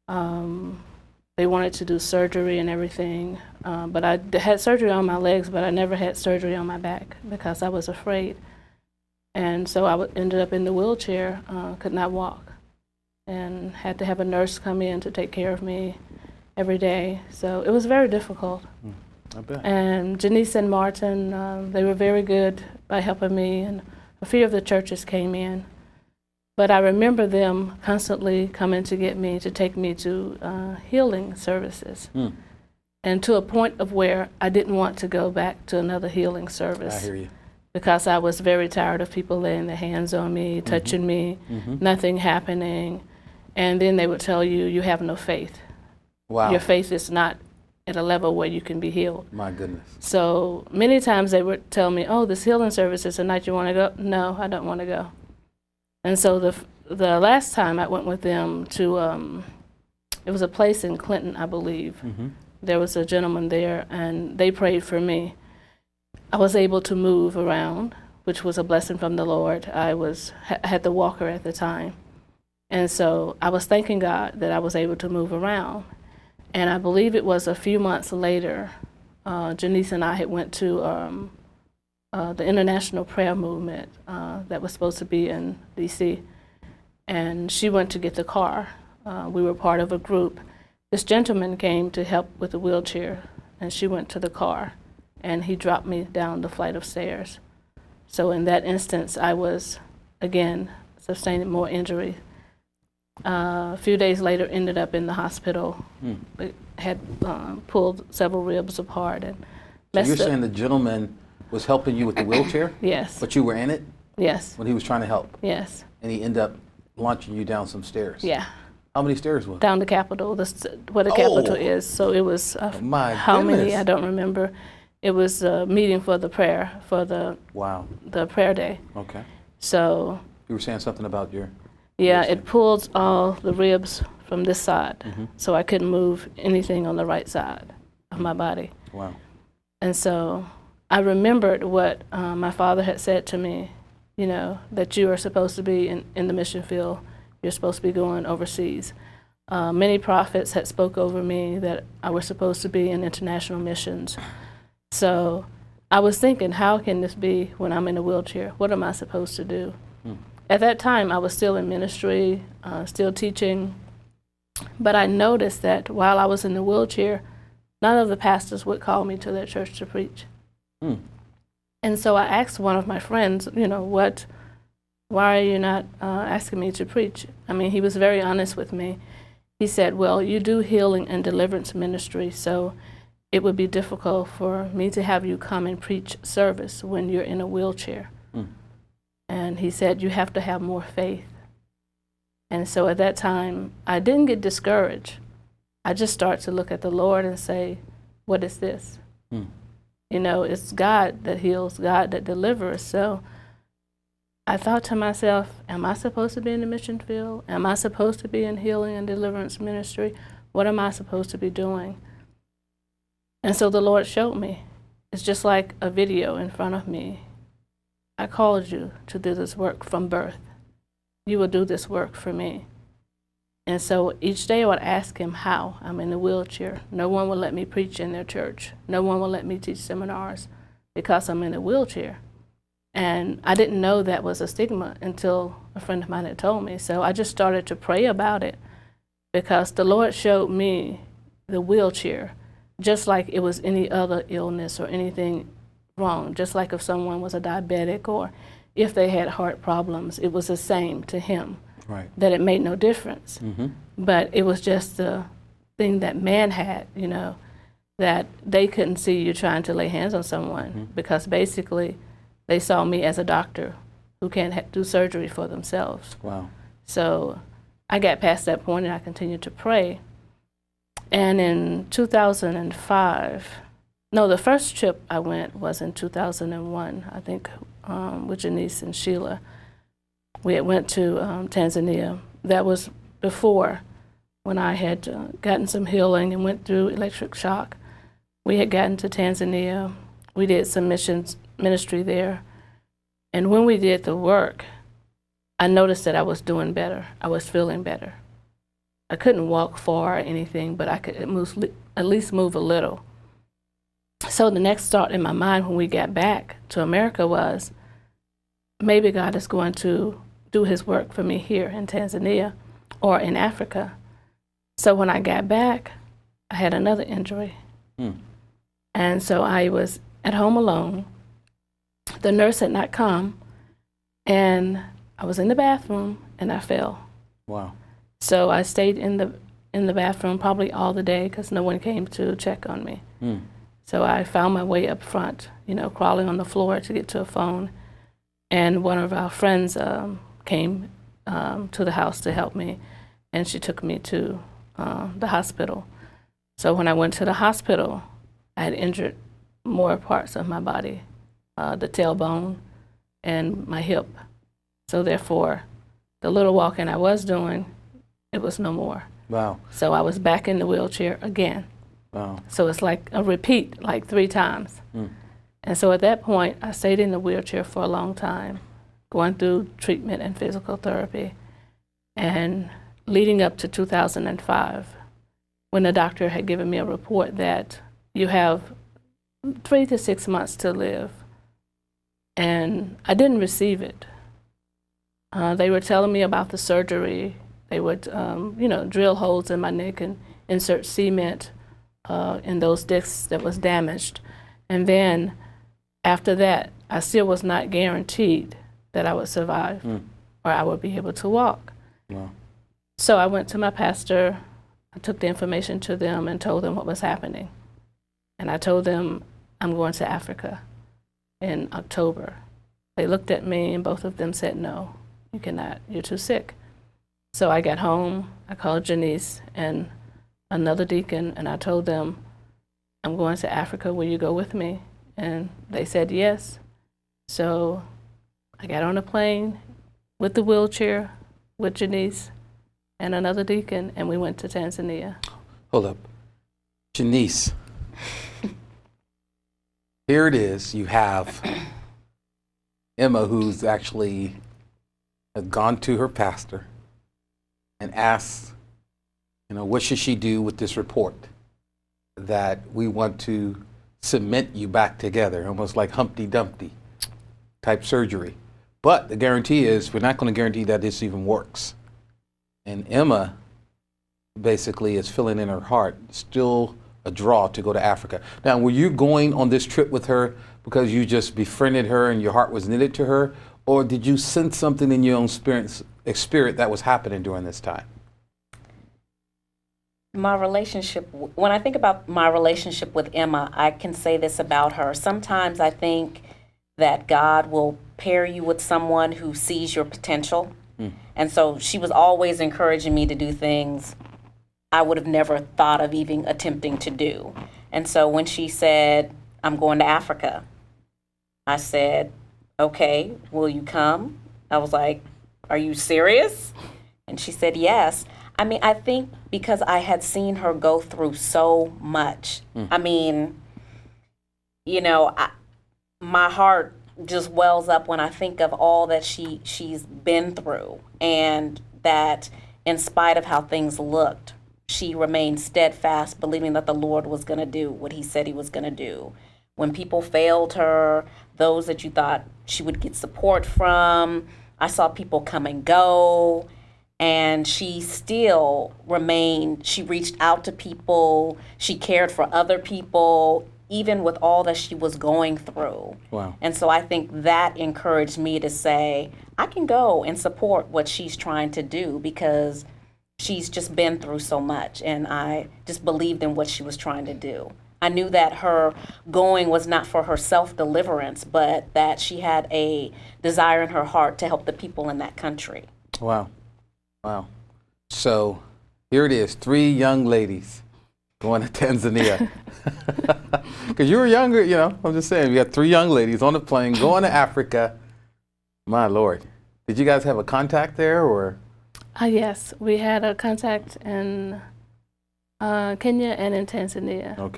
They wanted to do surgery and everything, but I had surgery on my legs, but I never had surgery on my back because I was afraid. And so I ended up in the wheelchair, could not walk, and had to have a nurse come in to take care of me every day. So it was very difficult. I bet. And Janice and Martin, they were very good by helping me, and a few of the churches came in. But I remember them constantly coming to get me, to take me to healing services. And to a point of where I didn't want to go back to another healing service. I hear you. Because I was very tired of people laying their hands on me, touching me, nothing happening. And then they would tell you, you have no faith. Wow. Your faith is not at a level where you can be healed. My goodness. So many times they would tell me, oh, this healing service is the night you want to go. No, I don't want to go. And so the last time I went with them to, it was a place in Clinton, I believe. There was a gentleman there, and they prayed for me. I was able to move around, which was a blessing from the Lord. I had the walker at the time. And so I was thanking God that I was able to move around. And I believe it was a few months later, Janice and I had went to the International Prayer Movement that was supposed to be in D.C. And she went to get the car. We were part of a group. This gentleman came to help with the wheelchair, and she went to the car, and he dropped me down the flight of stairs. So in that instance, I was, again, sustaining more injury. A few days later, ended up in the hospital. Had pulled several ribs apart and messed up. So you're saying the gentleman was helping you with the wheelchair? Yes. But you were in it? Yes. When he was trying to help? Yes. And he ended up launching you down some stairs? Yeah. How many stairs was it? Down the Capitol, where the Capitol is. So it was, how many, I don't remember. It was a meeting for the prayer, for the prayer day. Okay. So. You were saying something about your. Yeah, it pulled all the ribs from this side, so I couldn't move anything on the right side of my body. Wow. And so I remembered what my father had said to me, you know, that you are supposed to be in the mission field. You're supposed to be going overseas. Many prophets had spoke over me that I was supposed to be in international missions. So I was thinking, how can this be when I'm in a wheelchair? What am I supposed to do? At that time, I was still in ministry, still teaching, but I noticed that while I was in the wheelchair, none of the pastors would call me to their church to preach. And so I asked one of my friends, you know, why are you not asking me to preach? I mean, he was very honest with me. He said, well, you do healing and deliverance ministry, so it would be difficult for me to have you come and preach service when you're in a wheelchair. And he said, you have to have more faith. And so at that time, I didn't get discouraged. I just started to look at the Lord and say, what is this? You know, it's God that heals, God that delivers. So I thought to myself, am I supposed to be in the mission field? Am I supposed to be in healing and deliverance ministry? What am I supposed to be doing? And so the Lord showed me. It's just like a video in front of me. I called you to do this work from birth. You will do this work for me. And so each day I would ask him how. I'm in a wheelchair. No one will let me preach in their church. No one will let me teach seminars because I'm in a wheelchair. And I didn't know that was a stigma until a friend of mine had told me. So I just started to pray about it because the Lord showed me the wheelchair just like it was any other illness or anything wrong, just like if someone was a diabetic or if they had heart problems, it was the same to him, that it made no difference. But it was just the thing that man had, you know, that they couldn't see you trying to lay hands on someone because basically they saw me as a doctor who can't do surgery for themselves. Wow. So I got past that point and I continued to pray. And in 2005, no, the first trip I went was in 2001, I think, with Janice and Sheila. We had went to Tanzania. That was before when I had gotten some healing and went through electric shock. We had gotten to Tanzania. We did some missions ministry there. And when we did the work, I noticed that I was doing better. I was feeling better. I couldn't walk far or anything, but I could at least move a little. So the next thought in my mind when we got back to America was, maybe God is going to do his work for me here in Tanzania or in Africa. So when I got back, I had another injury. And so I was at home alone. The nurse had not come, and I was in the bathroom, and I fell. Wow. So I stayed in the bathroom probably all the day because no one came to check on me. So I found my way up front, you know, crawling on the floor to get to a phone. And one of our friends came to the house to help me, and she took me to the hospital. So when I went to the hospital, I had injured more parts of my body, the tailbone and my hip. So therefore, the little walking I was doing, it was no more. Wow. So I was back in the wheelchair again. Wow. So it's like a repeat, like 3 times. And so at that point, I stayed in the wheelchair for a long time, going through treatment and physical therapy. And leading up to 2005, when the doctor had given me a report that you have 3 to 6 months to live, and I didn't receive it. They were telling me about the surgery. They would, you know, drill holes in my neck and insert cement in those discs that was damaged. And then after that, I still was not guaranteed that I would survive or I would be able to walk. Wow. So I went to my pastor. I took the information to them and told them what was happening. And I told them I'm going to Africa in October. They looked at me and both of them said, no, you cannot, you're too sick. So I got home, I called Janice and another deacon, and I told them, I'm going to Africa, will you go with me? And they said yes. So I got on a plane with the wheelchair with Janice and another deacon, and we went to Tanzania. Hold up. Janice, here it is. You have Emma, who's actually gone to her pastor and asked, you know, what should she do with this report that we want to cement you back together, almost like Humpty Dumpty type surgery. But the guarantee is we're not going to guarantee that this even works. And Emma basically is feeling in her heart still a draw to go to Africa. Now, were you going on this trip with her because you just befriended her and your heart was knitted to her, or did you sense something in your own spirit that was happening during this time? My relationship, when I think about my relationship with Emma, I can say this about her. Sometimes I think that God will pair you with someone who sees your potential. And so she was always encouraging me to do things I would have never thought of even attempting to do. And so when she said, I'm going to Africa, I said, okay, will you come? I was like, are you serious? And she said, yes. I mean, I think because I had seen her go through so much. I mean, you know, my heart just wells up when I think of all that she's been through, and that in spite of how things looked, she remained steadfast, believing that the Lord was going to do what he said he was going to do. When people failed her, those that you thought she would get support from, I saw people come and go, and she still remained, she reached out to people, she cared for other people, even with all that she was going through. Wow. And so I think that encouraged me to say, I can go and support what she's trying to do, because she's just been through so much, and I just believed in what she was trying to do. I knew that her going was not for her self-deliverance, but that she had a desire in her heart to help the people in that country. Wow. Wow. So here it is, 3 young ladies going to Tanzania. Because you were younger, you know, I'm just saying, we got 3 young ladies on a plane going to Africa. My Lord. Did you guys have a contact there, or? Yes, we had a contact in Kenya and in Tanzania. Okay.